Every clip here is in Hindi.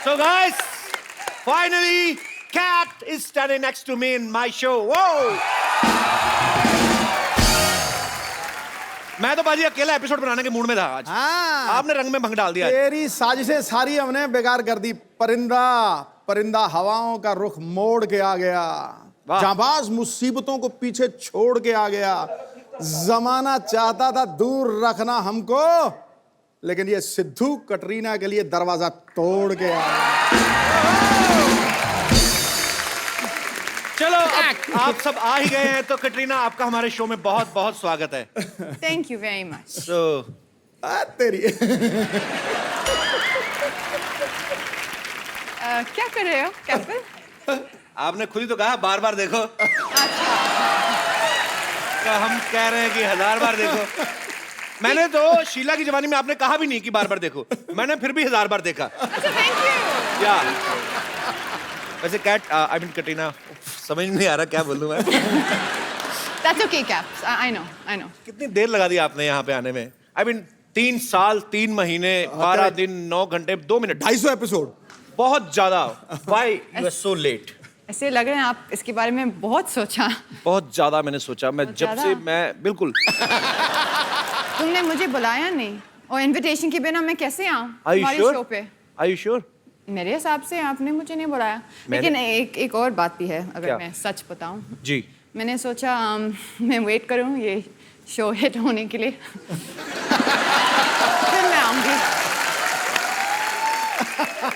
So guys, finally, Kat is standing next to me in my show. Whoa! मैं तो बाजी अकेला एपिसोड बनाने के मूड में था आज। हाँ। आपने रंग में भंग डाल दिया। तेरी साजिशें सारी हमने बेकार कर दी। परिंदा हवाओं का रुख मोड़ के आ गया, जाबाज मुसीबतों को पीछे छोड़ के आ गया। जमाना चाहता था दूर रखना हमको, लेकिन ये सिद्धू कटरीना के लिए दरवाजा तोड़ के आ गया। चलो आप सब आ ही गए हैं तो कटरीना आपका हमारे शो में बहुत बहुत स्वागत है। Thank you very much. तो तेरी क्या कर रहे हो कैप्टन? आपने खुद ही तो कहा बार बार देखो। अच्छा। तो हम कह रहे हैं कि 1000 बार देखो। मैंने तो शीला की जवानी में आपने कहा भी नहीं कि बार बार देखो, मैंने फिर भी 1000 बार देखा। अच्छा थैंक यू। या वैसे कैट आई मीन कटरीना, समझ नहीं आ रहा क्या बोलूं मैं। That's okay, Caps. I know. कितनी देर लगा दी आपने यहाँ पे आने में? आई मीन 3 साल 3 महीने 12 दिन 9 घंटे 2 मिनट 250 एपिसोड, बहुत ज्यादा। Why you are so late? ऐसे लग रहे हैं आप इसके बारे में बहुत सोचा। बहुत ज्यादा मैंने सोचा। मैं जब से मैं बिल्कुल। तुमने मुझे बुलाया नहीं और इनविटेशन के बिना मैं कैसे आऊँ तुम्हारे शो पे? Are you sure? मेरे हिसाब से आपने मुझे नहीं बुलाया। लेकिन एक और बात भी है, अगर क्या? मैं सच बताऊं। जी। मैंने सोचा मैं वेट करूं ये शो हिट होने के लिए। फिर मैं आऊंगी।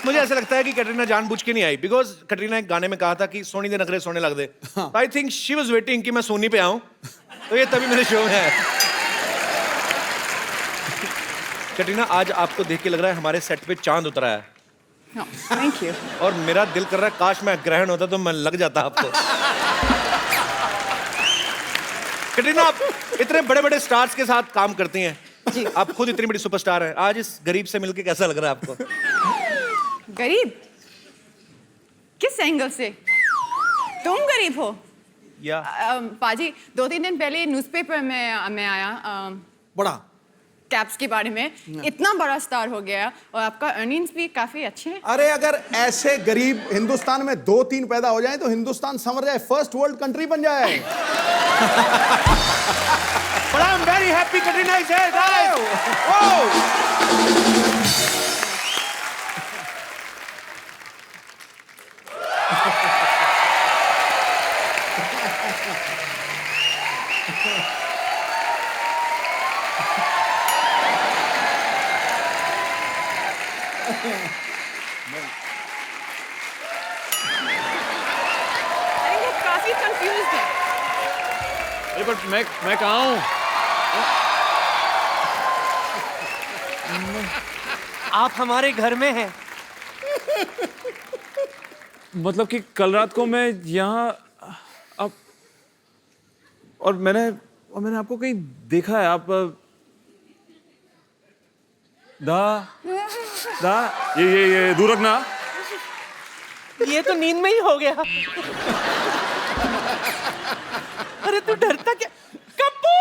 मुझे ऐसा लगता है कि कटरीना जानबूझ के नहीं आई, बिकॉज कटरीना एक गाने में कहा था कि सोनी दे नखरे सोने लग दे। I think she was waiting कि मैं सोनी पे आऊं, तो ये तभी मेरे शो में है। कटरीना, आज आपको देख के लग रहा है हमारे सेट पे चांद उतरा है। Thank you. और मेरा दिल कर रहा है काश मैं ग्रहण होता तो मैं लग जाता आपको। कटरीना, आप इतने बड़े बड़े स्टार्स के साथ काम करती हैं जी। आप खुद इतनी बड़ी सुपरस्टार हैं, आज इस गरीब से मिलके कैसा लग रहा है आपको? गरीब? किस एंगल से? तुम गरीब हो? या पाजी 2-3 दिन पहले न्यूज़पेपर में आया बड़ा कैप्स के बारे में, इतना बड़ा स्टार हो गया और आपका अर्निंग्स भी काफी अच्छे हैं। अरे अगर ऐसे गरीब हिंदुस्तान में 2-3 पैदा हो जाए तो हिंदुस्तान समझ जाए फर्स्ट वर्ल्ड कंट्री बन जाए। But I'm very happy Katrina is here, guys. Oh! अरे वो काफी कंफ्यूज्ड है। अरे बट मैं कहाँ हूँ? आप हमारे घर में हैं। मतलब कि कल रात को मैं यहाँ अब और मैंने आपको कहीं देखा है। आप दा ये दूर रखना। ये तो नींद में ही हो गया। अरे तू डरता क्या? कप्पू!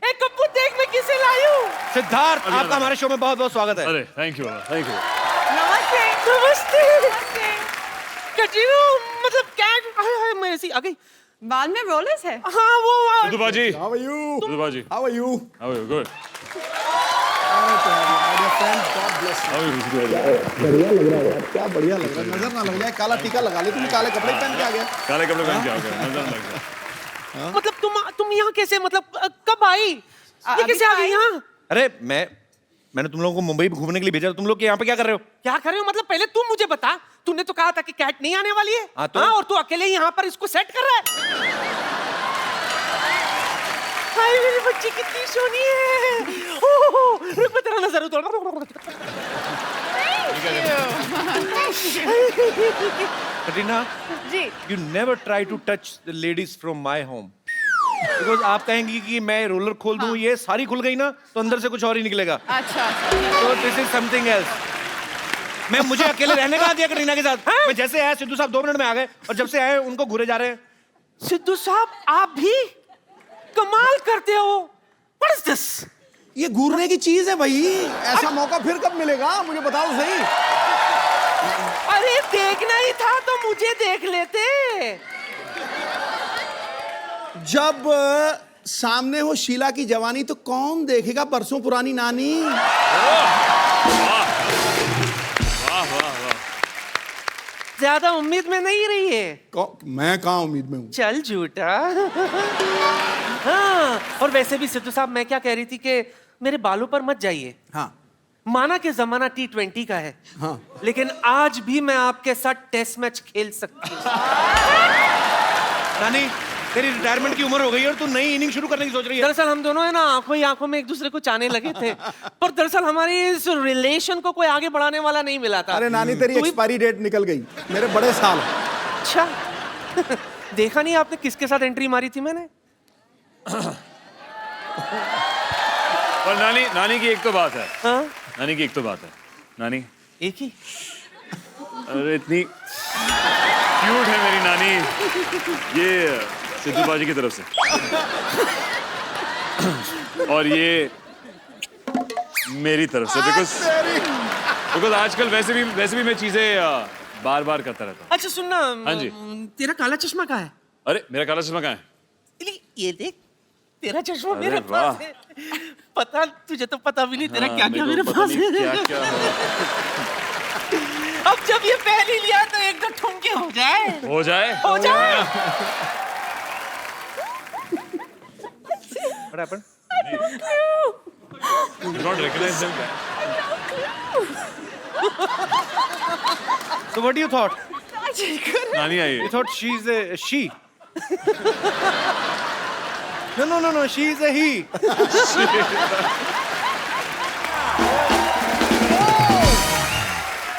ए कप्पू, देख मैं किसे लाई हूँ। सिद्धार्थ, आपका हमारे शो में बहुत बहुत स्वागत है। अरे थैंक यू। नमस्ते। नमस्ते। नमस्ते। कटरीना, मतलब क्या? हाय मैं ऐसी आ गई। बाल में रोलर्स है? हाँ वो सिद्धू बाजी। How are you? सिद्धू बाजी। How are you? How are you? Good. बढ़िया लग रहा है यार, क्या बढ़िया लग रहा है। नजर ना लग जाए, काला टीका लगा ले। तुम काले कपड़े पहन के आ गए। काले कपड़े पहन के आ गए, नजर ना लग जाए। मतलब तुम यहाँ कैसे, मतलब कब आई? ये कैसे आ गई यहाँ? अरे मैंने तुम लोगों को मुंबई घूमने के लिए भेजा, तुम लोग यहाँ पे क्या कर रहे हो? क्या कर रहे हो? मतलब पहले तुम मुझे बता। तूने तो कहा था कि कैट नहीं आने वाली है। हाँ, तो? और तू अकेले यहाँ पर इसको सेट कर रहा है। हाय मेरी बच्ची कितनी सोनी है। ओह, रुक मैं तेरा नजर उतार। कटरीना, जी। you never try to touch the ladies from my home. Because आप कहेंगी कि मैं रोलर खोल दूं, ये सारी खुल गई ना तो अंदर से कुछ और ही निकलेगा। अच्छा। So this is something else. मैं मुझे अकेले रहने का दिया कटरीना के साथ। मैं जैसे आया सिद्धू साहब 2 मिनट में आ गए और जब से आए उनको घूरे जा रहे हैं। सिद्धू साहब, आप भी कमाल करते हो। What is this? ये घूरने की चीज है भाई। ऐसा मौका फिर कब मिलेगा? मुझे बताओ सही। देखना ही था तो मुझे देख लेते। जब सामने हो शीला की जवानी तो कौन देखेगा बरसों पुरानी नानी। ज्यादा उम्मीद में नहीं रही है। मैं कहाँ उम्मीद में हूँ। चल झूठा। हाँ, और वैसे भी सिद्धू साहब, मैं क्या कह रही थी कि मेरे बालों पर मत जाइए। हाँ माना कि जमाना T20 का है, हाँ। लेकिन आज भी मैं आपके साथ टेस्ट मैच खेल सकती हूँ। नानी, तेरी रिटायरमेंट की उम्र हो गई है और तू नई इनिंग शुरू करने की सोच रही है। दरअसल हम दोनों है ना आंखों ही आंखों में एक दूसरे को चाहने लगे थे, पर दरअसल हमारी इस रिलेशन को कोई आगे बढ़ाने वाला नहीं मिला था। अरे नानी, तेरी तू ही- एक्सपायरी डेट निकल गई, मेरे बड़े साल। अच्छा। देखा नहीं आपने किसके साथ एंट्री मारी थी मैंने? और नानी की एक तो बात है। हाँ? नानी की एक तो बात है। नानी, एक ही। अरे इतनी क्यूट है मेरी नानी, ये सिद्धू बाजी की तरफ से। और ये मेरी तरफ से, बिकॉज आजकल वैसे भी मैं चीजें बार बार करता रहता हूँ। अच्छा सुनना, हाँ जी। तेरा काला चश्मा कहाँ है? अरे मेरा काला चश्मा कहाँ है? ये देख, तेरा चश्मा अरे मेरे वाह। पास है। पता, तुझे तो पता भी नहीं तेरा हाँ, क्या क्या मेरे मेरे को पता पास नहीं है। क्या है। अब जब ये पहली लिया तो एक दो ठुमके हो जाए। हो जाए। What happened? You don't recognize them? So what do you thought? नानी आई है। You thought she's a she? No, she's a he.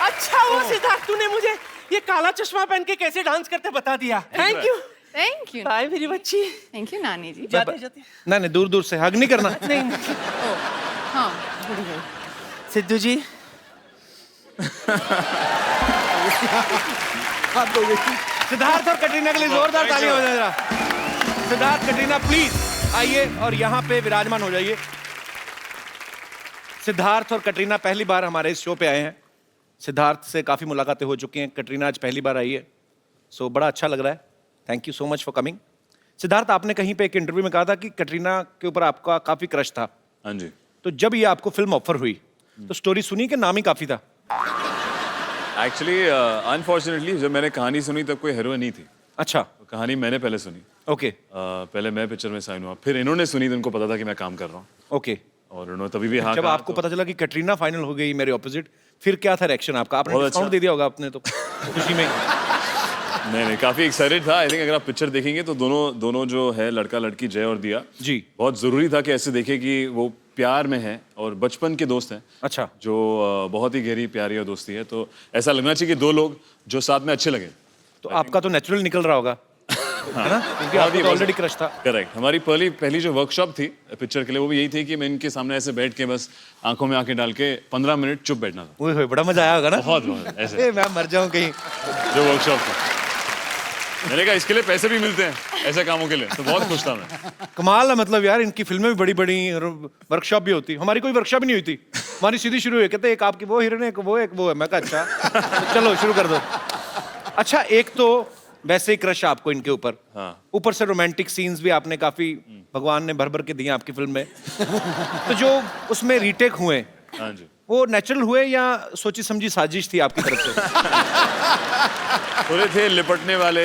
अच्छा हुआ सिद्धार्थ, तूने मुझे ये काला चश्मा पहन के कैसे डांस करते बता दिया। Thank you. Thank you. Bye मेरी बच्ची। थैंक यू नानी जी। जाते जाते। नहीं, दूर से हग नहीं करना। नहीं, हाँ थोड़ी देर। सिद्धू जी, सिद्धार्थ और कटरीना के लिए जोरदार तालियां हो जाए जरा। सिद्धार्थ, कटरीना प्लीज आइए और यहाँ पे विराजमान हो जाइए। सिद्धार्थ और कटरीना पहली बार हमारे इस शो पे आए हैं। सिद्धार्थ से काफी मुलाकातें हो चुकी हैं, कटरीना आज पहली बार आई है, सो बड़ा अच्छा लग रहा है। Thank you so much for coming. Siddharth, आपने कहीं पे एक इंटरव्यू में कहा था कि कटरीना के ऊपर आपका काफी क्रश था। हाँ जी। तो जब ये आपको फिल्म ऑफर हुई तो स्टोरी सुनी कि नाम ही काफी था? एक्चुअली अनफॉर्चुनेटली जब मैंने कहानी सुनी तब कोई हीरोइन नहीं थी। अच्छा, कहानी मैंने पहले सुनी। ओके पहले मैं पिक्चर में साइन हुआ, फिर इन्होंने सुनी तो उनको पता था कि मैं काम कर रहा हूँ, ओके। और उन्होंने तभी भी हाँ जब कहा, आपको पता चला कि कटरीना फाइनल हो गई मेरे ऑपोजिट, फिर क्या था रिएक्शन आपका? आपने बहुत डिस्काउंट अच्छा। दे दिया होगा आपने तो खुशी में। नहीं काफी एक्साइटेड था। आई थिंक अगर आप पिक्चर देखेंगे तो दोनों जो है लड़का लड़की जय और दिया जी। बहुत जरूरी था कि ऐसे देखे कि वो प्यार में है और बचपन के दोस्त हैं, अच्छा, जो बहुत ही गहरी प्यारी और दोस्ती है। तो ऐसा लगना चाहिए कि दो लोग जो साथ में अच्छे लगे। तो आपका तो नेचुरल निकल रहा होगा, है ना? क्योंकि आपको ऑलरेडी क्रश था। करेक्ट। हमारी पहली जो वर्कशॉप थी पिक्चर के लिए वो भी यही थी कि मैं इनके सामने ऐसे बैठ के बस आंखों में आंखें डाल के 15 मिनट चुप बैठना था। ओए होए, बड़ा मजा आया होगा ना? बहुत ऐसे ए, मैं मर जाऊं कहीं। जो वर्कशॉप थी, मैंने कहा इसके लिए पैसे भी मिलते हैं ऐसे कामों के लिए, तो बहुत खुश था मैं। कमाल है, मतलब यार इनकी फिल्में भी बड़ी बड़ी, वर्कशॉप भी होती। हमारी कोई वर्कशॉप ही नहीं हुई थी, हमारी सीधी शुरू हुई। कहते एक आपकी वो हीरोइन है, एक वो है। मैं कहा अच्छा, तो चलो शुरू कर दो। अच्छा, एक तो वैसे ही क्रश आपको इनके ऊपर, हाँ। ऊपर से रोमांटिक सीन्स भी आपने काफी भगवान ने भर भर के दिए आपकी फिल्म में। तो जो उसमें रीटेक हुए, हाँ जी। वो नेचुरल हुए या सोची समझी साजिश थी आपकी तरफ से? थोड़े थे लिपटने वाले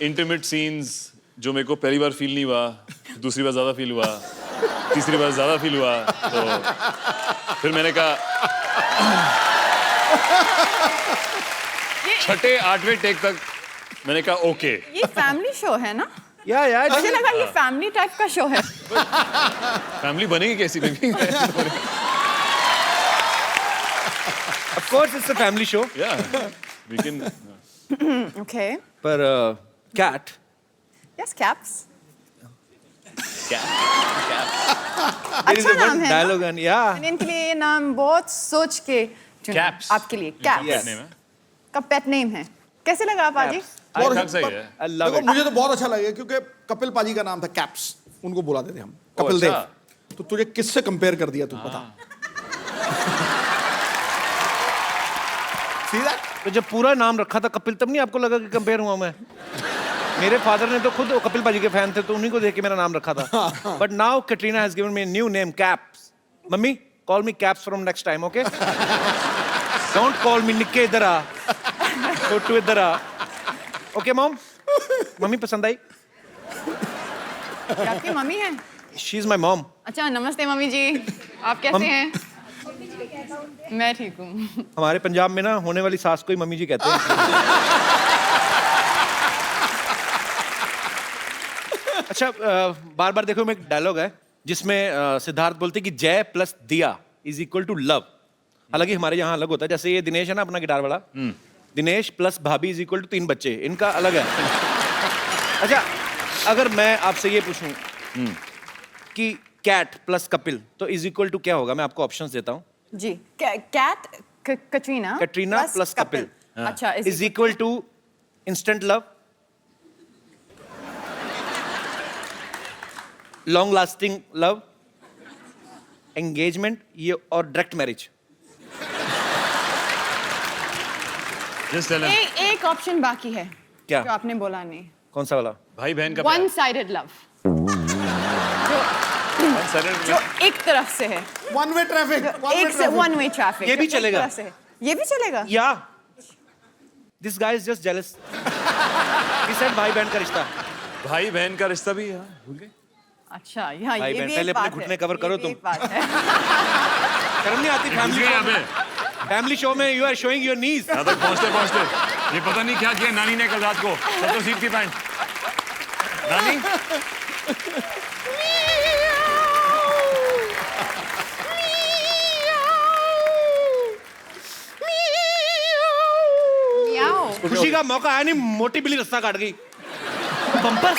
इंटीमेट सीन्स जो मेरे को पहली बार फील नहीं हुआ, दूसरी बार ज्यादा फील हुआ, तीसरी बार ज्यादा फील हुआ। तो फिर मैंने कहा छठे आठवें टेक तक मैंने कहा ओके। ये फैमिली शो है ना? या मुझे लगा ये फैमिली टाइप का शो है। फैमिली बनेगी कैसी baby? Of course it's a family show. या वी कैन। ओके। पर कैट, यस, कैप्स। क्या अच्छा नाम है डायलॉग ना? एंड या मैंने इनके लिए ये नाम बहुत सोच के चुना। Caps। आपके लिए कैप्स नेम है? का पेट नेम है। कैसे लगा आप आजी? और ठीक सही है। आई लव देखो इट। मुझे तो बहुत अच्छा लगे क्योंकि कपिल पाजी का नाम था कैप्स, उनको बुलाते थे हम कपिल अच्छा। देव। तो तुझे किससे कंपेयर कर दिया तू बता? See that? तो जब पूरा नाम रखा था कपिल, तब नहीं आपको लगा कि कंपेयर हुआ मैं? मेरे फादर ने तो खुद कपिल पाजी के फैन थे, तो उन्हीं को देख के मेरा नाम रखा था. But now Katrina has given me new name, caps. Mummy, call me caps from next time, okay? Don't call मी निक्के, इधर आ. छोटू इधर आ. Okay mom? मम्मी पसंद आई? ये आपकी मम्मी है? She is my mom. अच्छा, नमस्ते मम्मी जी, आप कैसे हैं? मैं ठीक हूँ. हमारे पंजाब में ना होने वाली सास को ही मम्मी जी कहते हैं. अच्छा, बार बार देखो, में एक डायलॉग है जिसमें सिद्धार्थ बोलते हैं कि जय प्लस दिया इज इक्वल टू लव. हालांकि हमारे यहाँ अलग होता है. जैसे ये दिनेश है ना, अपना गिटार वाला, दिनेश प्लस भाभी इज इक्वल टू 3 बच्चे. इनका अलग है. अच्छा, अगर मैं आपसे ये पूछूं कि कैट प्लस कपिल तो इज इक्वल टू क्या होगा? मैं आपको ऑप्शंस देता हूं. जी. कैट कटरीना प्लस कपिल अच्छा, is equal to instant love, long lasting love, engagement, ये और direct marriage. Just tell him. एक ऑप्शन बाकी है. क्या? जो आपने बोला नहीं. कौन सा वाला? भाई बहन का वन साइडेड लव, जो एक तरफ से है. One way traffic. एक से वन वे ट्रैफिक. ये भी चलेगा? ये भी चलेगा. या this guy is just jealous. He said भाई बहन का रिश्ता. भाई बहन का रिश्ता भी है, भूल गए? अच्छा, यहाँ भाई ये बहन, भी पहले एक अपने बात घुटने है. कवर करो ये भी तुम. एक बात है. शर्म नहीं आती? घुस गए यहाँ पे. फैमिली शो में you are showing your knees. यहाँ तक पहुँचते पहुँचते ये पता नहीं क्या किया नानी ने कल रात को. सब तो सीट की पैंट. नानी, याओ. खुशी का मौका आया नहीं, मोटी बिल्ली रास्ता काट गई. बम्पर,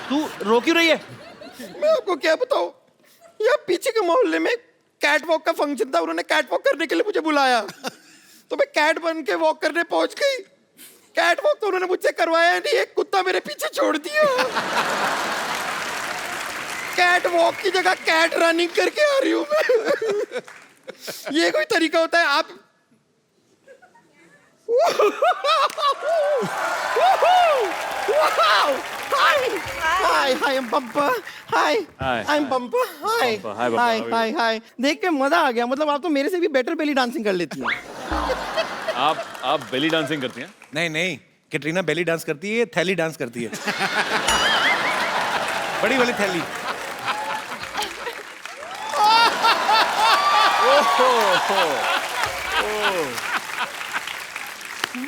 तू रो क्यों रही है? मैं आपको क्या बताऊं, यहाँ पीछे के मोहल्ले में कैट वॉक का फंक्शन था. उन्होंने कैट वॉक करने के लिए मुझे बुलाया, तो मैं कैट बन के वॉक करने पहुंच गई. कैट वॉक तो उन्होंने मुझसे करवाया नहीं, एक कुत्ता मेरे पीछे छोड़ दिया. कैट वॉक की जगह कैट रनिंग करके आ रही हूं मैं. ये कोई तरीका होता है? आप hi hi Bumper. Hi Hi. I am Bumper. Hi Bumper. Hi, Bumper. Hi How are you? Hi hi. देख के मजा आ गया. मतलब आप तो मेरे से भी बेटर बेली डांसिंग कर लेती हैं. आप बेली डांसिंग करती हैं? नहीं नहीं, कैटरीना बेली डांस करती है, थैली डांस करती है. बड़ी वाली थैली.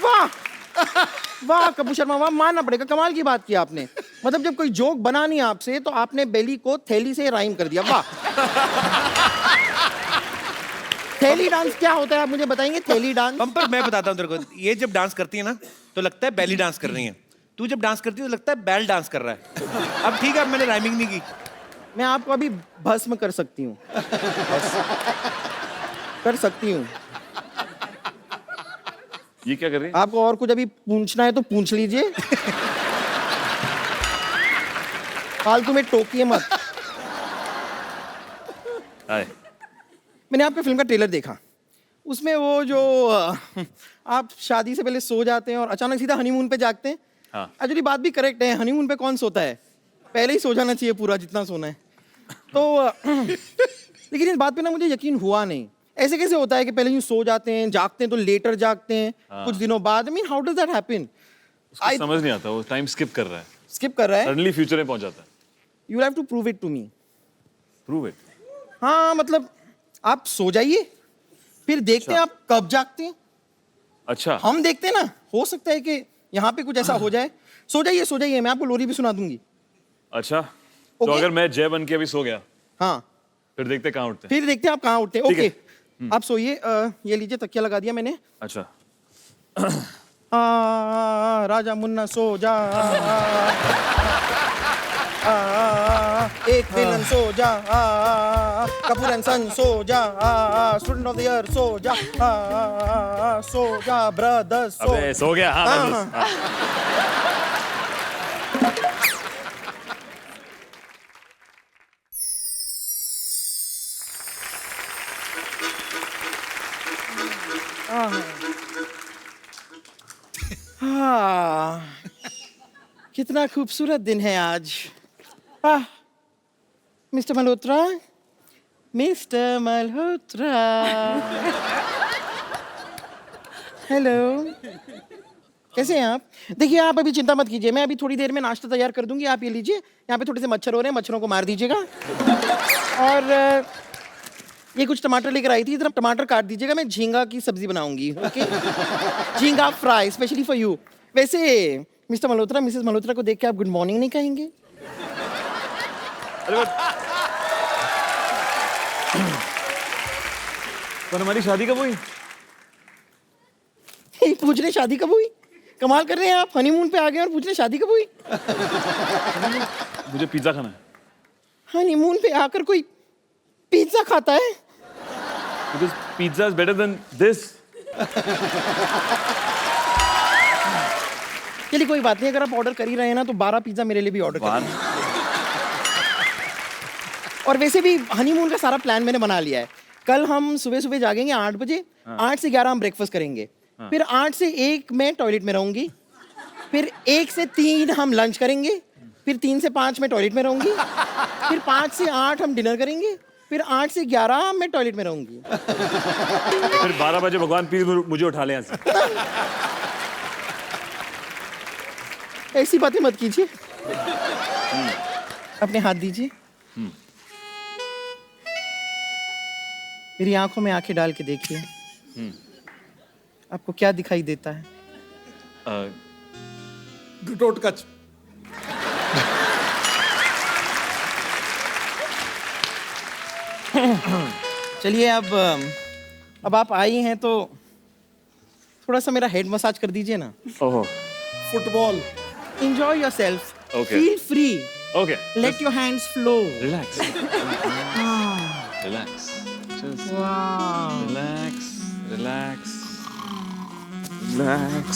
वाह वाह कपूर शर्मा, वाह. मानना पड़ेगा, कमाल की बात की आपने. मतलब जब कोई जोक बना नहीं आपसे तो आपने बेली को थैली से राइम कर दिया. वाह. थैली डांस क्या होता है आप मुझे बताएंगे? थैली डांस. बम्पर, मैं बताता हूँ तेरे को. ये जब डांस करती है ना तो लगता है बेली डांस कर रही है. तू जब डांस करती है तो लगता है बैल डांस कर रहा है. अब ठीक है, अब मैंने राइमिंग नहीं की. मैं आपको अभी भस्म कर सकती हूँ. कर सकती हूँ. ये क्या कर रही है? आपको और कुछ अभी पूछना है तो पूछ लीजिए. फालतू में टोकिए मत. हाय. मैंने आपके फिल्म का ट्रेलर देखा. उसमें वो जो आप शादी से पहले सो जाते हैं और अचानक सीधा हनीमून पे जागते हैं. हाँ. एक्चुअली बात भी करेक्ट है. हनीमून पे कौन सोता है? पहले ही सो जाना चाहिए पूरा जितना सोना है. तो लेकिन इस बात पे ना मुझे यकीन हुआ नहीं. ऐसे कैसे होता है कि पहले यूं सो जाते हैं, जागते हैं तो लेटर जागते हैं कुछ दिनों बाद? I mean how does that happen? उसको समझ नहीं आता, वो टाइम स्किप कर रहा है. स्किप कर रहा है. सडनली फ्यूचर में पहुंच जाता है. You have to prove it to me. Prove it. हाँ मतलब आप सो जाइए, फिर देखते हैं आप कब जागते हैं. अच्छा. हम देखते हैं ना, हो सकता है कि यहाँ पे कुछ ऐसा हो जाए. सो जाइए सो जाइए, मैं आपको लोरी भी सुना दूंगी. अच्छा. तो Okay. अगर मैं जय बन के अभी सो गया, हाँ फिर देखते कहाँ उठते हैं. फिर देखते हैं आप कहाँ उठते हैं. ठीक है. ओके आप सोइए. ये लीजिए तकिया लगा दिया मैंने. अच्छा. राजा मुन्ना सो जा. एक विलन सो जा. कपूर एंड सन सो जा. Student of the year so जा. सो जा ब्रदर्स सो. अबे सो गया. हाँ, हाँ, बस. हाँ. हाँ, कितना खूबसूरत दिन है आज। Mister Malhotra, mister Malhotra, hello, कैसे हैं आप? देखिए, आप अभी चिंता मत कीजिए, मैं अभी थोड़ी देर में नाश्ता तैयार कर दूंगी, आप ये लीजिए। यहाँ पे थोड़े से मच्छर हो रहे हैं, मच्छरों को मार दीजिएगा। और ये कुछ टमाटर लेकर आई थी, इधर टमाटर काट दीजिएगा, मैं झींगा की सब्जी बनाऊंगी, ओके? झींगा फ्राई स्पेशली फॉर यू। वैसे मिस्टर मल्होत्रा, मिसेस मल्होत्रा को देख के आप गुड मॉर्निंग नहीं कहेंगे? पर हमारी शादी कब हुई? पूछ रहे शादी कब हुई? कमाल कर रहे हैं आप, हनीमून पे आ गए और पूछ रहे शादी कब हुई? मुझे पिज्जा खाना है। हनीमून पे आकर कोई पिज्जा खाता है? Because pizza is better than this. चलिए कोई बात नहीं, अगर आप ऑर्डर कर ही रहे हैं ना तो 12 पिज्जा मेरे लिए भी ऑर्डर कर। और वैसे भी हनीमून का सारा प्लान मैंने बना लिया है। कल हम सुबह सुबह जागेंगे 8 बजे, 8 से 11 हम ब्रेकफास्ट करेंगे, फिर 8 से 1 मैं टॉयलेट में रहूंगी, फिर 1 से 3 हम लंच करेंगे, फिर 3 से 5 मैं टॉयलेट में रहूंगी, फिर 5 से 8 हम डिनर करेंगे, फिर 8 से 11 मैं टॉयलेट में रहूंगी। फिर 12 बजे भगवान प्लीज मुझे उठा ले यहाँ से। ऐसी बातें मत कीजिए। अपने हाथ दीजिए, मेरी आंखों में आंखें डाल के देखिए, आपको क्या दिखाई देता है? घटोटकच। चलिए अब आप आई हैं तो थोड़ा सा मेरा हेड मसाज कर दीजिए ना। ओहो। Football. Enjoy yourself. Okay. Feel free. Okay. Let your hands flow. Relax. Relax. Just Wow. relax. Relax. Relax.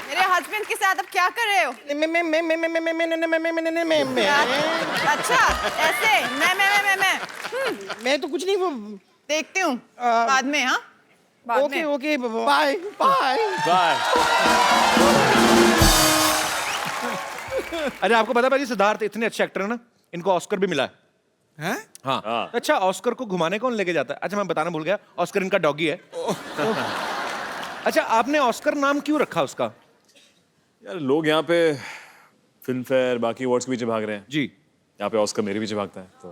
मेरे हस्बैंड के साथ अब क्या कर रहे हो? अच्छा, ऐसे मैं तो कुछ नहीं, वो देखती हूँ बाद में। हाँ, बाद ओके में। Okay, bye bye. Bye. अरे आपको पता है भाई, सिद्धार्थ इतने अच्छे एक्टर है ना, इनको ऑस्कर भी मिला है। हैं? हाँ। हाँ। अच्छा, ऑस्कर को घुमाने कौन लेके जाता है? अच्छा, मैं बताना भूल गया, ऑस्कर इनका डॉगी है। अच्छा, आपने ऑस्कर नाम क्यों रखा उसका? यार लोग यहाँ पे फिल्म फेयर बाकी अवार्ड्स के पीछे भाग रहे हैं, जी। यहाँ पे ऑस्कर मेरे पीछे भागता है तो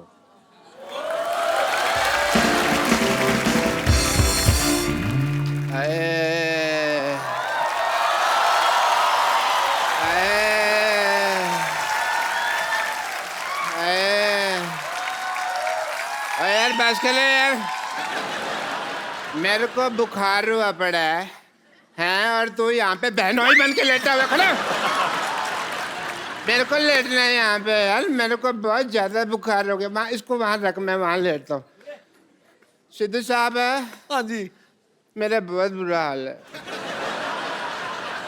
यार बस कर ले यार, मेरे को बुखार हुआ पड़ा है और तू यहाँ पे बहनोई बन के लेटा हुआ खड़ा। मेरे को लेटना है यहाँ पे यार, मेरे को बहुत ज्यादा बुखार हो गया। वहाँ इसको वहाँ रख, मैं वहाँ लेटता हूँ। सिद्धू साहब है? हाँ जी। मेरा बहुत बुरा हाल है,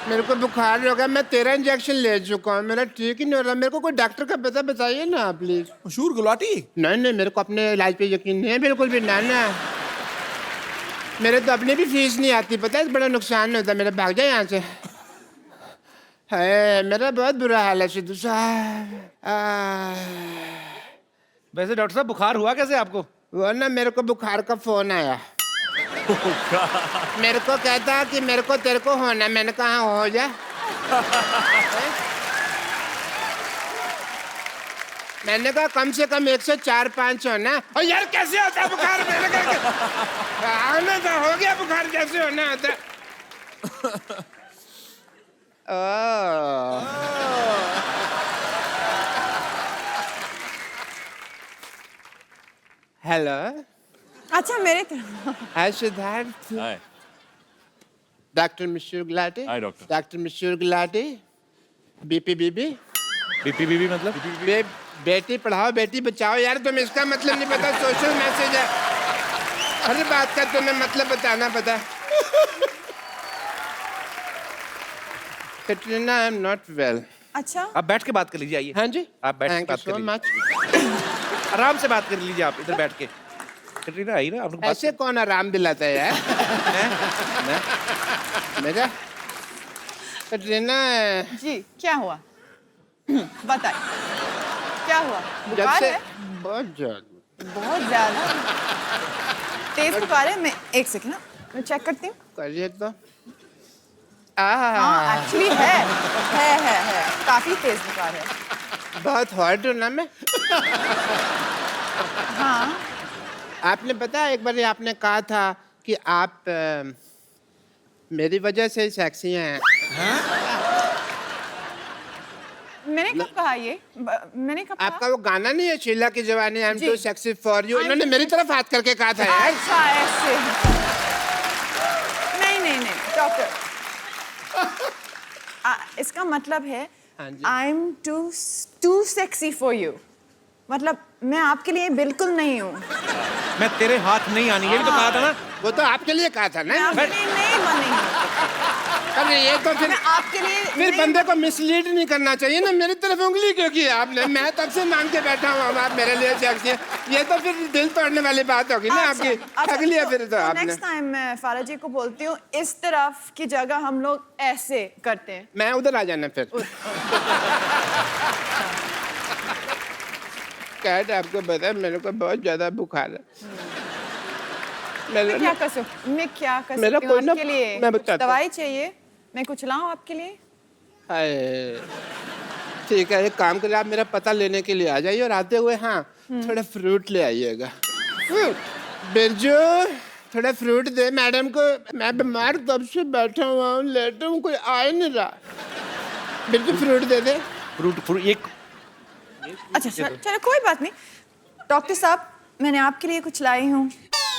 मेरे को बुखार हो गया। मैं 13 इंजेक्शन ले चुका हूँ, मेरा ठीक ही नहीं हो रहा। मेरे को कोई डॉक्टर का पता बताइए ना प्लीज। मशहूर गुलाटी। नहीं, मेरे को अपने इलाज पे यकीन नहीं है बिल्कुल भी। ना मेरे तो अपने भी फीस नहीं आती, पता है, बड़ा नुकसान होता है मेरा। भाग जाए यहाँ से। है, मेरा बहुत बुरा हाल है सिद्धू साहब। वैसे डॉक्टर साहब, बुखार हुआ कैसे आपको? वो ना, मेरे को बुखार का फोन आया। मेरे को कहता कि मेरे को तेरे को होना। मैंने कहा हो जा। मैंने कहा कम से कम 104-5 होना। और यार कैसे होता है बुखार? मैंने कहा तो हो गया बुखार, कैसे होना होता? हेलो। अच्छा, मेरे तरफ। Hi Siddharth. Hi doctor Mishra Gulati. Hi doctor. Doctor Mishra Gulati. BP बीबी। बीपी मतलब? बेटी पढ़ाओ बेटी बचाओ। यार तुम इसका मतलब नहीं पता, सोशल मैसेज है। हर बात का तुम्हें मतलब बताना पता। Katrina I am not well. अच्छा आप बैठ के बात कर लीजिए, आइए। हाँ जी, आप बैठ के थैंक यू बात कर सो लीजिए। मच। आराम से बात कर लीजिए, आप इधर बैठ के। कैटरीना आई ना, आप लोग बात ऐसे कौन आराम दिलाता है यार? मेरा कैटरीना, जी, क्या हुआ? बताइए, क्या हुआ? जब बुखार से है? बहुत ज्यादा बहुत ज्यादा तेज बुखार है। मैं एक सेकंड ना, मैं चेक करती हूँ। करिए तो। हाँ, एक्चुअली है, काफी तेज बुखार है। बहुत हॉट हूँ ना मैं। हाँ, आपने पता है, एक बार आपने कहा था कि आप मेरी वजह से सेक्सी हैं। मैंने कब कहा ये? मैंने कब कहा? आपका वो गाना नहीं है शीला की जवानी, आई एम जी। टू सेक्सी फॉर यू, इन्होंने मेरी तरफ हाथ करके कहा था यार। अच्छा, ऐसे। नहीं, डॉक्टर। इसका मतलब है हाँ जी। I am too sexy for you. मतलब मैं आपके लिए बिल्कुल नहीं हूँ। मैं तेरे हाथ नहीं आनी, ये भी तो कहा था ना। वो तो आपके लिए कहा था मैं ना। आपके लिए नहीं बनी हूँ। अरे ये तो फिर मैं आपके लिए फिर नहीं- बंदे को मिसलीड नहीं करना चाहिए ना। मेरी तरफ उंगली क्यों की आपने? मैं तब से मांग के बैठा हूँ, अब आप मेरे लिए सेक्सी हैं। ये तो फिर दिल तोड़ने वाली बात होगी ना आपकी। ठग लिया फिर तो आपने। नेक्स्ट टाइम मैं फारा जी को बोलती हूँ, इस तरफ की जगह हम लोग ऐसे करते हैं। मैं उधर आ जाना फिर। कैट, आपको पता है मेरे को बहुत ज्यादा बुखार है। मैं क्या कर सकती मेरा हूँ कोई ना- आपके लिए? मैं कुछ बताता हूँ। दवाई चाहिए? मैं कुछ लाऊं आपके लिए? हाय, ठीक है, एक काम करिए, आप मेरा पता लेने के लिए आ जाइए और आते हुए हाँ थोड़ा फ्रूट ले आइएगा। बिरजू, थोड़ा फ्रूट दे मैडम को। मैं बीमार तब से बैठा हुआ हूँ, लेटा हूँ, कोई आ ही नहीं रहा। बिरजू फ्रूट दे दे। फ्रूट एक अच्छा, चलो कोई बात नहीं। डॉक्टर साहब, मैंने आपके लिए कुछ लाई हूँ।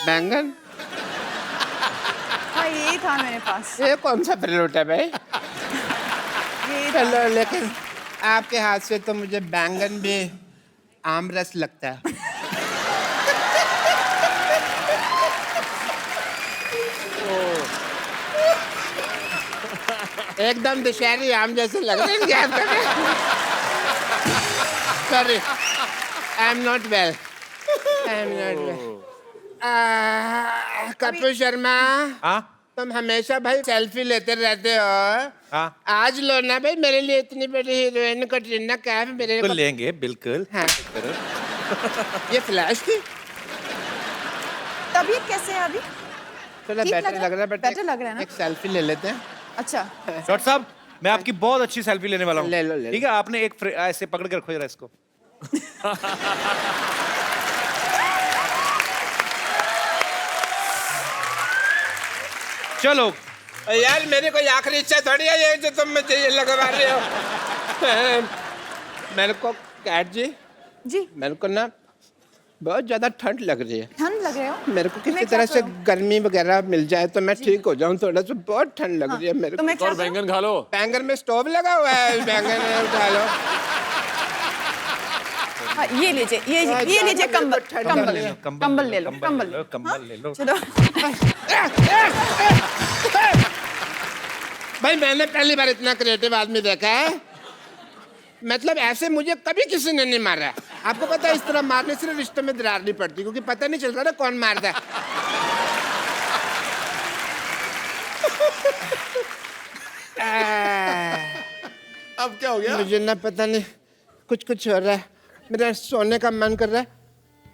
बैंगन? हाँ, यही था मेरे पास। ये कौन सा फ्रूट है भाई? यही था। चलो, लेकिन आपके हाथ से तो मुझे बैंगन भी आम रस लगता है। एकदम दशहरी आम जैसे लग रहे हैं क्या आपको? Sorry, I am not well. Kapil Sharma, हाँ तुम हमेशा भाई सेल्फी लेते रहते हो। हाँ आज लो ना भाई, मेरे लिए इतनी बड़ी हीरोइन कैटरीना कैफ मेरे बिल्कुल लेंगे, बिल्कुल। हाँ। ये फ्लैश थी। तबीयत कैसे है अभी? थोड़ा ठीक बेटर लग रहा है, बट better लग रहा है ना? एक सेल्फी ले लेते हैं। अच्छा, डॉक्टर साहब, मैं आपकी बहुत अच्छी सेल्फी लेने वाला हूँ। ले लो, ले लो। ठीक है, आपने एक ऐसे पकड़ के रखो जरा इसको। चलो, यार मेरी कोई आखिरी इच्छा थोड़ी है ये जो तुम मुझे ये लगवा रहे हो। मेरे को कैट जी, जी, मेरे को ना बहुत ज्यादा ठंड लग रही है। ठंड लग रहे हो? मेरे को किसी मैं तरह क्या से करूं? गर्मी वगैरह मिल जाए तो मैं ठीक हो जाऊं थोड़ा सा। बहुत ठंड लग रही है मेरे तो को। मैं क्या और करूं? बैंगन खा लो। बैंगन में स्टोव लगा हुआ है, बैंगन में उठा लो। हाँ, ये लीजिए, ये लीजिए कंबल, कंबल ले लो, कंबल ले लो, कंबल कंबल ले लो। चलो। भाई मैंने पहली बार इतना क्रिएटिव आदमी देखा है। मतलब ऐसे मुझे कभी किसी ने नहीं मारा। आपको पता है, इस तरह मारने से रिश्ते में दरार नहीं पड़ती, क्योंकि पता नहीं चलता ना कौन मारता है। अब क्या हो गया? मुझे ना पता नहीं कुछ हो रहा है। मेरा सोने का मन कर रहा है,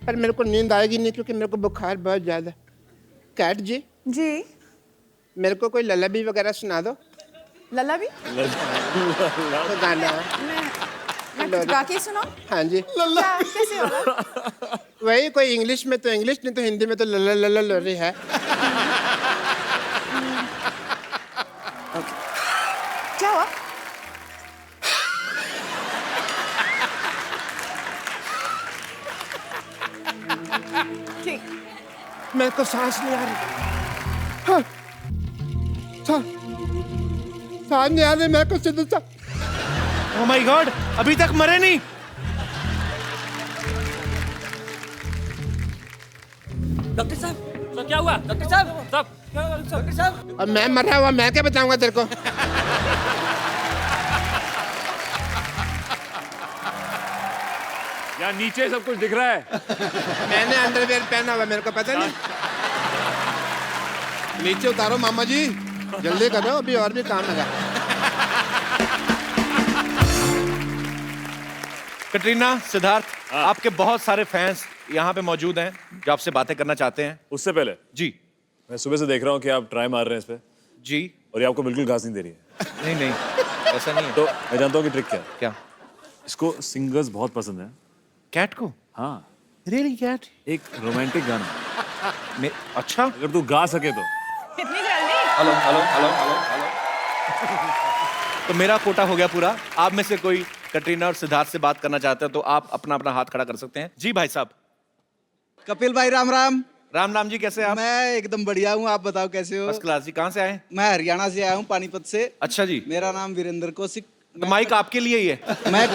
पर मेरे को नींद आएगी नहीं क्योंकि मेरे को बुखार बहुत ज्यादा है। कैट जी, जी, मेरे को कोई ललाबी वगैरह सुना दो। लल्ला भी? तो गाना है। मैं कुछ गा के सुनाऊं? हाँ जी, क्या, कैसे हो रहा? वही कोई इंग्लिश में तो इंग्लिश, नहीं तो हिंदी में तो लला लला लोरी है। क्या हुआ? ठीक, मेरे को सांस नहीं आ रही। हाँ। सांस नहीं आ रही मेरे को सीधे सा। ओह माय गॉड, अभी तक मरे नहीं। डॉक्टर साहब, तो क्या हुआ डॉक्टर साहब? डॉक्टर साहब अब मैं मरा हुआ मैं क्या बताऊंगा तेरे को? यहाँ नीचे सब कुछ दिख रहा है। मैंने अंडरवेयर पहना हुआ, मेरे को पता नहीं। नीचे उतारो मामा जी, जल्दी करो, अभी और भी काम लगा। कटरीना, सिद्धार्थ, आपके बहुत सारे फैंस यहाँ पे मौजूद हैं जो आपसे बातें करना चाहते हैं। उससे पहले जी मैं सुबह से देख रहा हूँ कि आप ट्राई मार रहे हैं इस पे, जी। और ये आपको बिल्कुल घास नहीं दे रही है। नहीं नहीं, ऐसा नहीं है। तो मैं जानता हूँ कि ट्रिक क्या है। क्या? इसको सिंगर्स बहुत पसंद है। कैट को? हाँ, रियली कैट? एक रोमांटिक गाना, अच्छा। अगर तू गा सके तो। इतनी जल्दी? Hello hello hello hello hello. तो मेरा कोटा हो गया पूरा। आप में से कोई कटरीना और सिद्धार्थ से बात करना चाहते हैं तो आप अपना अपना हाथ खड़ा कर सकते हैं। जी भाई साहब। कपिल भाई राम राम। राम राम जी, कैसे हैं आप? मैं एकदम बढ़िया हूँ, आप बताओ कैसे हो? फर्स्ट क्लास जी। कहाँ से आए? मैं हरियाणा से आया हूँ, पानीपत से। अच्छा जी। मेरा नाम वीरेंद्र कौशिक। तो माइक आपके लिए ही है, मैं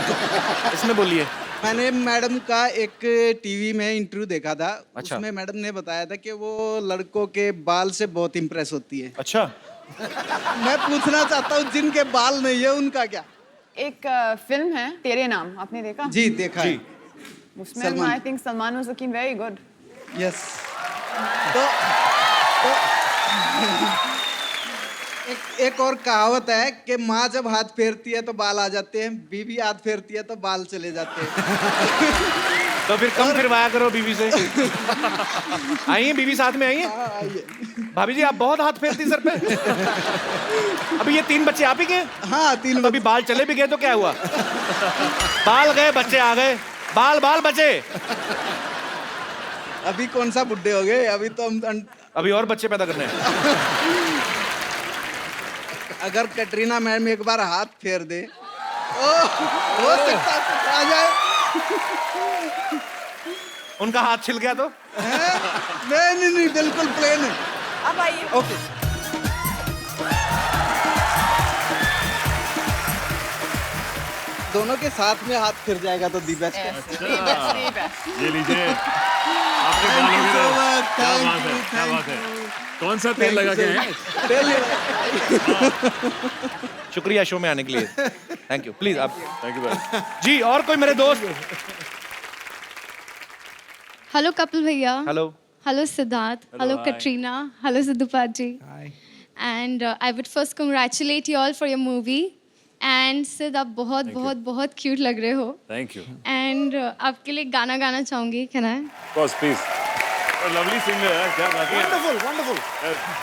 इसमें बोलिए। मैंने मैडम का एक टीवी में इंटरव्यू देखा था। अच्छा। उसमें मैडम ने बताया था कि वो लड़कों के बाल से बहुत इम्प्रेस होती है। अच्छा। मैं पूछना चाहता हूँ जिनके बाल नहीं है उनका क्या? एक फिल्म है तेरे नाम, आपने देखा? जी देखा है। उसमें Salman. I think Salman was looking very good. Yes. तो एक और कहावत है कि माँ जब हाथ फेरती है तो बाल आ जाते हैं, बीवी हाथ फेरती है तो बाल चले जाते हैं। तो फिर कम फिरवाया करो बीवी से। आई हैं बीवी, साथ में आई हैं? आइए। भाभी जी आप बहुत हाथ फेरती सर पे। अभी ये 3 बच्चे आप ही के हैं? हाँ 3 तो अभी बाल चले भी गए तो क्या हुआ? बाल गए बच्चे आ गए, बाल बाल बचे। अभी कौन सा बुड्ढे हो गए, अभी तो हम अभी और बच्चे पैदा करने हैं। अगर कटरीना मैम एक बार हाथ फेर दे हो सकता है आ जाए। उनका हाथ छिल गया तो? नहीं बिल्कुल प्लेन है। अब आइए। ओके। दोनों के साथ में हाथ फिर जाएगा तो दी बेस्ट है। ये लीजिए, आपके बाल हो गए। क्या बात है, क्या बात है। कौन सा तेल लगा के हैं? शुक्रिया शो में आने के लिए। Thank you. प्लीज आप। थैंक यू भाई। जी और कोई मेरे दोस्त? हेलो कपिल भैया। Hello. Hello Siddharth. Hello Katrina. Hello Sidhu paaji. And I would first congratulate you all for your movie. And Siddhu आप बहुत बहुत बहुत क्यूट लग रहे हो। Thank you. एंड आपके लिए गाना गाना चाहूंगी, can I? Of course please. Lovely singer है, क्या बात है। वंडरफुल वंडरफुल,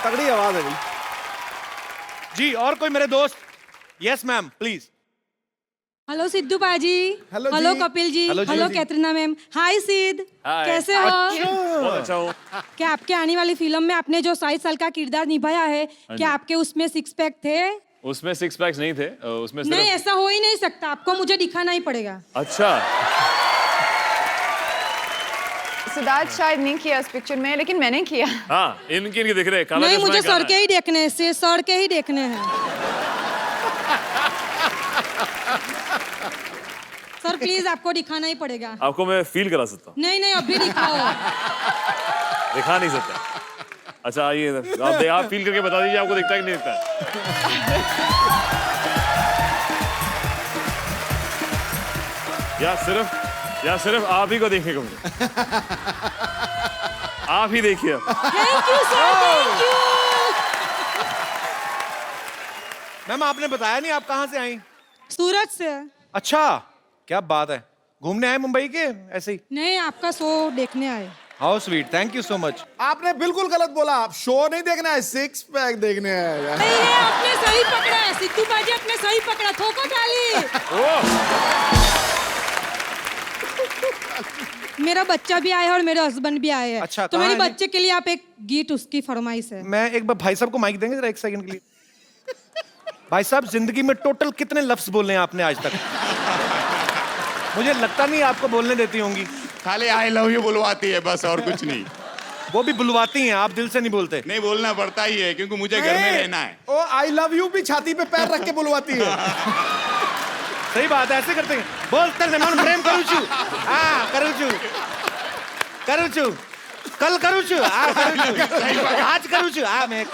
तगड़ी आवाज है भाई। जी और कोई मेरे दोस्त? Yes ma'am please. Hello Sidhu paaji. Hello hello ji. Kapil ji. Hello ji. Hello Katrina ma'am. Hi Siddhu, hi. कैसे हो? बहुत अच्छा हूँ। क्या आपके आने वाली फिल्म में आपने जो 27 साल का किरदार निभाया है, क्या आपके उसमें 6 पैक थे? उसमें 6 पैक्स नहीं थे, उसमें नहीं, सिर्फ। ऐसा हो ही नहीं सकता, आपको मुझे दिखाना ही पड़ेगा। अच्छा। सिद्धार्थ शायद नहीं किया इस पिक्चर में, लेकिन मैंने किया। हाँ इनके दिख रहे हैं, काला नहीं, चश्मा मुझे है, काला सर के है। ही देखने हैं, सर के ही देखने हैं। सर प्लीज आपको दिखाना ही पड़ेगा। आपको मैं फील करा सकता हूँ। नहीं अभी दिखाओ। दिखा नहीं सकता। अच्छा आइए, आप फील करके बता दीजिए आपको दिखता है कि नहीं दिखता है। या सिर्फ आप ही को देखने को मिले। आप ही देखिए। Thank you sir, thank you. Ma'am आपने बताया नहीं आप कहाँ से आई? सूरत से। अच्छा क्या बात है, घूमने आए मुंबई के ऐसे ही? नहीं, आपका शो देखने आए। How sweet, thank you so much. आपने बिल्कुल गलत बोला, आप शो नहीं देखना है, 6 पैक देखने हैं। नहीं, ये आपने सही पकड़ा है सिद्धू बाजी, आपने सही पकड़ा। ठोको ताली। मेरा बच्चा भी आया है और मेरे हस्बैंड भी आए हैं। अच्छा, तो कहाँ मेरे है? बच्चे के लिए आप एक गीत, उसकी फरमाइश है। मैं एक बार भाई साहब को माइक देंगे जरा 1 सेकंड के लिए? भाई साहब जिंदगी में टोटल कितने लफ्ज बोले हैं आपने आज तक? मुझे लगता नहीं आपको बोलने देती होंगी। खाली आई लव यू बुलवाती है बस, और कुछ नहीं। वो भी बुलवाती हैं, आप दिल से नहीं बोलते। नहीं बोलना पड़ता ही है क्योंकि मुझे घर में रहना है। ओ आई लव यू भी छाती पे पैर रख के बुलवाती है। सही बात है, ऐसे करते हैं। बोलते हैं मन प्रेम करूँ छू, हाँ करूँ छू। कल करूँ छु, आज करूँ छु, मैं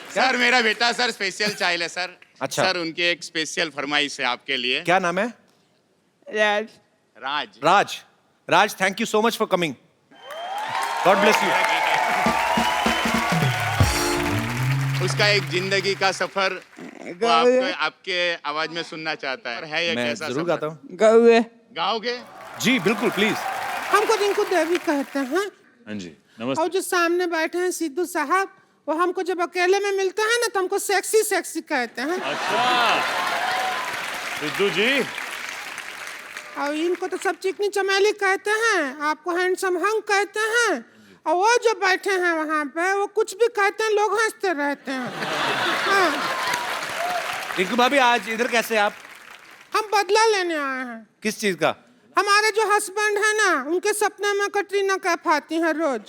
सर मेरा बेटा सर स्पेशल चाइल्ड है सर। अच्छा। सर उनकी एक स्पेशल फरमाइश है आपके लिए। क्या नाम है? Raj. Raj. Raj. Raj, thank you so much for coming. God bless you. उसका एक जिंदगी का सफर वो आपके आपके आवाज में सुनना चाहता है ये मैं कैसा जरूर सफर? गाता हूँ। गौए। गाओगे? जी बिल्कुल, प्लीज। हमको जिनको देवी कहते हैं हाँ जी और नमस्ते। जो सामने बैठे हैं सिद्धू साहब, वो हमको जब अकेले में मिलते हैं ना तो हमको सेक्सी सेक्सी कहते हैं। अच्छा सिद्धू जी। और इनको तो सब चिकनी चमेली कहते हैं, आपको हैंडसम हंग कहते हैं, और वो जो बैठे हैं वहाँ पे वो कुछ भी कहते हैं, लोग हंसते रहते हैं। हाँ। रिंकू भाभी, आज इधर कैसे आप? हम बदला लेने आए हैं। किस चीज का? हमारे जो हस्बैंड है ना, उनके सपने में कटरीना कैफ आती है रोज,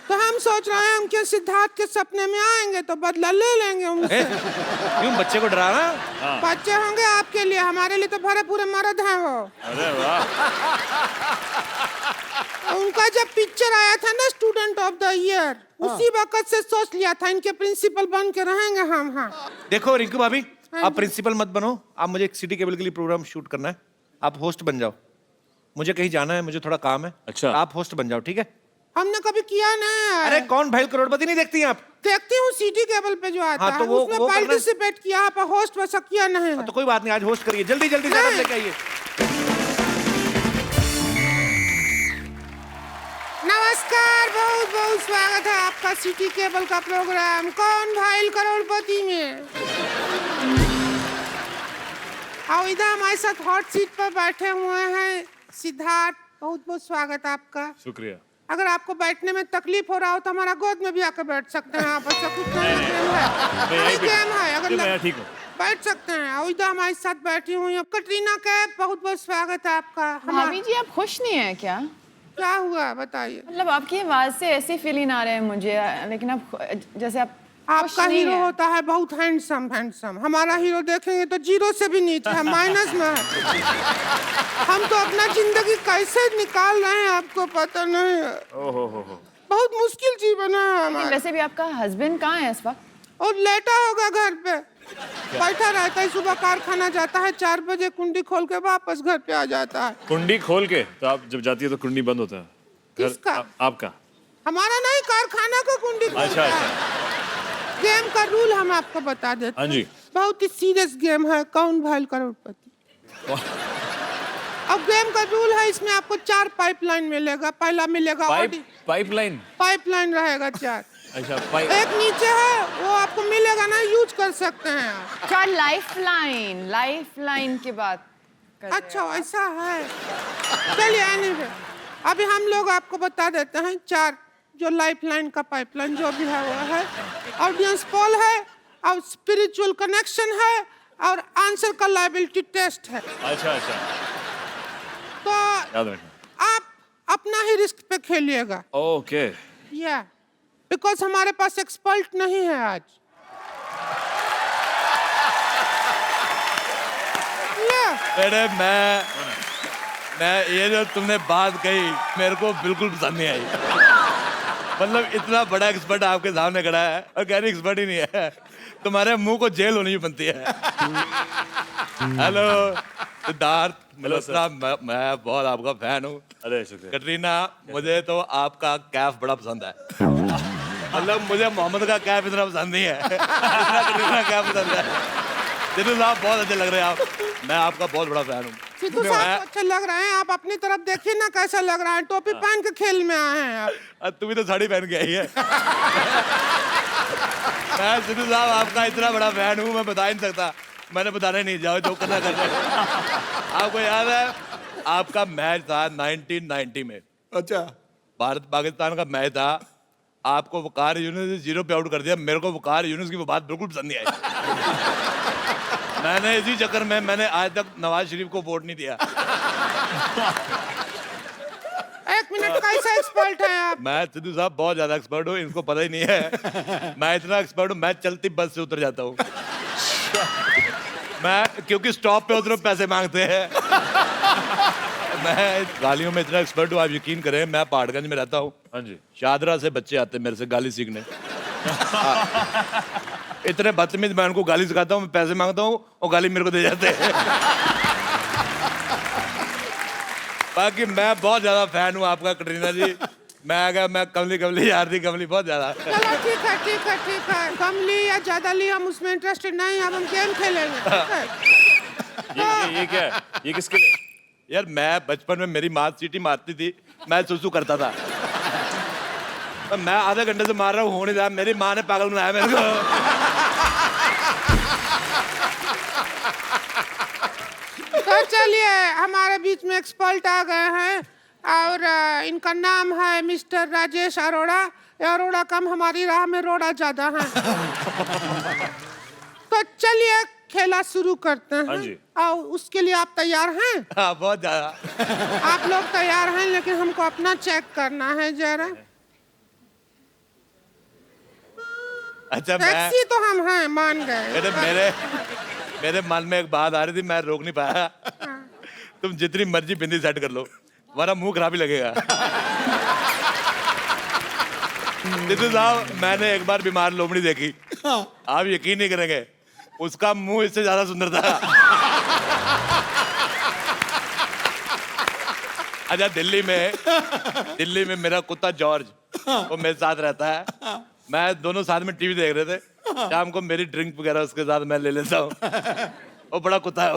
तो हम सोच रहे हैं उनके सिद्धार्थ के सपने में आएंगे तो बदला ले लेंगे उनसे। क्यों बच्चे को डराना? बच्चे होंगे आपके लिए, हमारे लिए तो भरे पूरे मर्द हैं वो। अरे वाह। उनका जब पिक्चर आया था ना स्टूडेंट ऑफ द ईयर, उसी वक्त से सोच लिया था इनके प्रिंसिपल बन के रहेंगे हम। हाँ देखो रिंकू भाभी, आप प्रिंसिपल मत बनो, आप मुझे एक सिटी केबल के लिए प्रोग्राम शूट करना है, आप होस्ट बन जाओ। मुझे कहीं जाना है, मुझे थोड़ा काम है। अच्छा। आप होस्ट बन जाओ, ठीक है? हमने कभी किया नहीं है। अरे कौन भाई करोड़पति नहीं देखती हैं आप? देखती हूँ सिटी केबल पे जो आता हाँ, तो है, वो उसमें करना है। पार्टिसिपेट किया पर होस्ट वैसा किया नहीं है। तो कोई बात नहीं, आज होस्ट करिए, जल्दी जल्दी सेटअप लेके आइए। नमस्कार, बहुत बहुत स्वागत है आपका सिटी केबल का प्रोग्राम कौन भाई करोड़पति में। और इधर हमारे साथ हॉट सीट पर बैठे हुए हैं सिद्धार्थ, बहुत बहुत स्वागत है आपका। शुक्रिया। अगर आपको बैठने में तकलीफ हो रहा हो तो हमारा गोद में भी आकर बैठ सकते हैं आप। ऐसा कुछ नहीं है, गेम है, अगर मैं ठीक हूँ। बैठ सकते हैं। और इधर हमारे साथ बैठी हुई है कटरीना कैफ, बहुत बहुत स्वागत है आपका। भाभी जी, आप खुश नहीं है क्या? क्या हुआ बताइए। मतलब आपकी आवाज से ऐसी फीलिंग आ रहे हैं मुझे, लेकिन आप जैसे आप आपका हीरो होता है बहुत हैंडसम हैंडसम, हमारा हीरो देखेंगे तो जीरो से भी नीचे है, माइनस में है। हम तो अपना जिंदगी कैसे निकाल रहे हैं आपको पता नहीं है। बहुत मुश्किल जीवन है हमारा। वैसे भी आपका हस्बैंड कहाँ है इस वक्त? और लेटा होगा घर पे, बैठा रहता है, सुबह कारखाना जाता है 4 बजे, कुंडी खोल के वापस घर पे आ जाता है। कुंडी खोल के? तो आप जब जाती है तो कुंडी बंद होता है? किसका? आपका। हमारा नहीं, कारखाना को कुंडी खोलता अच्छा है। अच्छा। गेम का रूल हम आपको बता देते हाँ जी। बहुत ही सीरियस गेम है, कौन भाई करोड़पति। अब गेम का रूल है, इसमें आपको 4 पाइपलाइन मिलेगा। पहला मिलेगा पाइपलाइन। पाइपलाइन रहेगा 4। अच्छा एक नीचे है, वो आपको मिलेगा ना, यूज कर सकते हैं आप। क्या लाइफ लाइन की बात कर रहे हैं? अच्छा ऐसा है, चलिए anyway, अभी हम लोग आपको बता देते हैं 4 जो लाइफलाइन का पाइपलाइन जो भी है वो है, ऑडियंस पोल है, और स्पिरिचुअल कनेक्शन है, और आंसर का लायबिलिटी टेस्ट है। अच्छा अच्छा। तो याद रखना। आप अपना ही रिस्क पे खेलिएगा। ओके। या बिकॉज हमारे पास एक्सपर्ट नहीं है आज। अरे मैं ये जो तुमने बात कही मेरे को बिल्कुल पसंद नहीं आई। मतलब इतना बड़ा एक्सपर्ट आपके सामने खड़ा है और कह रही एक्सपर्ट ही नहीं है। तुम्हारे मुंह को जेल होनी बनती है। हेलो सिद्धार्थ मल्होत्रा, मैं बहुत आपका फैन हूँ। अरे शुक्रिया। कटरीना, मुझे तो आपका कैफ बड़ा पसंद है। मतलब मुझे मोहम्मद का कैफ इतना पसंद नहीं है जितना कटरीना कैफ पसंद है। सिद्धू साहब बहुत अच्छे लग रहे हैं आप, मैं आपका बहुत बड़ा फैन हूँ। सिद्धू साहब अच्छे लग रहे हैं, आप अपनी तरफ देखिए ना कैसा लग रहा है, टोपी पहन के खेल में आए हैं आप। तुम भी तो साड़ी पहन के आई है। मैं सिद्धू साहब आपका इतना बड़ा फैन हूँ, मैं बता ही नहीं सकता। मैंने बताने नहीं, जाओ जो करना कर रहे। आपको याद है आपका मैच था 1990 में? अच्छा, भारत पाकिस्तान का मैच था, आपको वकार यूनुस ने 0 पे आउट कर दिया। मेरे को वकार यूनुस की वो बात बिल्कुल पसंद नहीं आई। मैंने इसी चक्कर में मैंने आज तक नवाज शरीफ को वोट नहीं दिया। 1 मिनट, कैसा एक्सपर्ट है आप? मैं सिद्धू साहब बहुत ज्यादा एक्सपर्ट हूँ, इनको पता ही नहीं है। मैं इतना एक्सपर्ट हूँ, मैं चलती बस से उतर जाता हूँ। मैं क्योंकि स्टॉप पे उतरो पैसे मांगते हैं। मैं गालियों में इतना एक्सपर्ट हूँ, आप यकीन करें, मैं पहाड़गंज में रहता हूँ। हाँ जी। शादरा से बच्चे आते हैं मेरे से गाली सीखने। इतने बदतमीज, मैं उनको गाली सिखाता हूँ, मैं पैसे मांगता हूँ और गाली मेरे को दे जाते हैं। बाकी मैं बहुत ज्यादा फैन हूँ आपका कटरीना जी। मैं कमली कमली यार दी कमली बहुत ज्यादा। चलो ठीक है। कम ली या ज्यादा ली, हम उसमें इंटरेस्टेड नहीं, अब हम गेम खेलेंगे, ठीक है? ये क्या है? ये किसके लिए? यार मैं बचपन में मेरी माँ सीटी मारती थी, मैं सुसु करता था। तो मैं आधे घंटे से मार रहा हूँ, हो नहीं रहा, मेरी माँ ने पागल बनाया मेरे को। तो चलिए, हमारे बीच में एक्सपर्ट आ गए हैं और इनका नाम है मिस्टर राजेश अरोड़ा। अरोड़ा कम, हमारी राह में रोड़ा ज्यादा है। तो चलिए खेला शुरू करते हैं। हाँ जी। और उसके लिए आप तैयार हैं? हाँ, बहुत ज्यादा। आप लोग तैयार हैं, लेकिन हमको अपना चेक करना है जरा। अच्छा, टैक्सी तो हम हैं, मान गए। मेरे मन में एक बात आ रही थी, मैं रोक नहीं पाया। तुम जितनी मर्जी बिंदी सेट कर लो, तुम्हारा मुंह खराब ही लगेगा। जितू साहब, मैंने एक बार बीमार लोमड़ी देखी, आप यकीन नहीं करेंगे, उसका मुंह इससे ज्यादा सुंदर था। अच्छा, दिल्ली में मेरा कुत्ता जॉर्ज, वो मेरे साथ रहता है। मैं दोनों साथ में टीवी देख रहे थे, शाम को मेरी ड्रिंक वगैरह उसके साथ मैं ले लेता हूँ। वो बड़ा कुत्ता है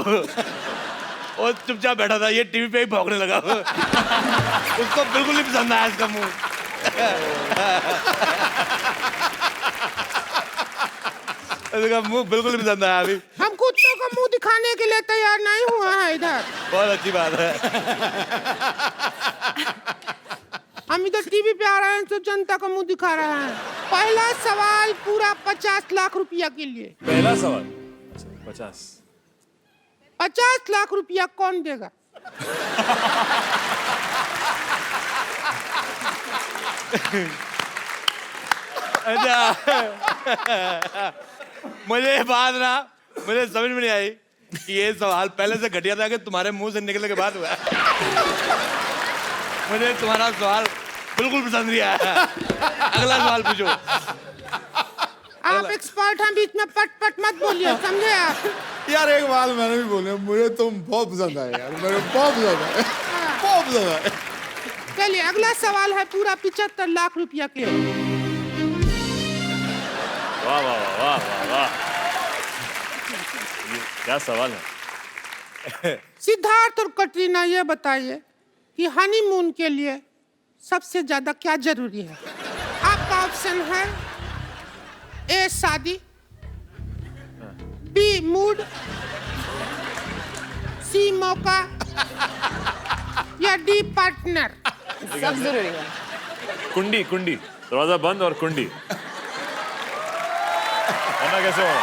वो चुपचाप बैठा था, ये टीवी पे ही भौंकने लगा। उसको बिल्कुल नहीं पसंद आया इसका मुंह। इसका मुंह बिल्कुल नहीं पसंद आया। अभी हम कुत्तों का मुंह दिखाने के लिए तैयार नहीं हुआ है इधर। बहुत अच्छी बात है। हम इधर टीवी पे आ रहे हैं तो जनता का मुंह दिखा रहे हैं। पहला सवाल पूरा 50 लाख रुपया के लिए। पहला सवाल 50 लाख रुपया कौन देगा? मुझे बात ना, मुझे समझ में नहीं आई कि ये सवाल पहले से घटिया था कि तुम्हारे मुंह से निकलने के बाद हुआ। मुझे तुम्हारा सवाल बिल्कुल पसंद नहीं आया। अगला सवाल पूछो। आप एक्सपर्ट हैं, बीच में पट पट मत बोलिए, समझे आप? यार एक बात मैंने भी बोली, मुझे तुम बहुत पसंद आए यार, मेरे बहुत पसंद आए, बहुत पसंद आए। चलिए, अगला सवाल है पूरा 75 लाख रुपया के लिए। वाह वाह वाह वाह वाह, क्या सवाल है। सिद्धार्थ और कटरीना, ये बताइए कि हनीमून के लिए सबसे ज्यादा क्या जरूरी है? आपका ऑप्शन है ए शादी, बी मूड, सी मौका या डी पार्टनर। सब जरूरी है। कुंडी दरवाजा बंद और कुंडी, वरना कैसे होगा?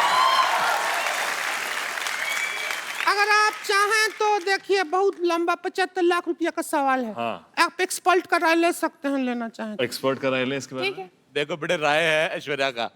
अगर आप चाहें तो देखिए, बहुत लंबा 75 लाख रुपया का सवाल है। हाँ। आप एक्सपर्ट का राय ले सकते हैं, लेना चाहें तो। एक्सपर्ट का राय ले इसके बारे में। देखो बेटे, राय है ऐश्वर्या का,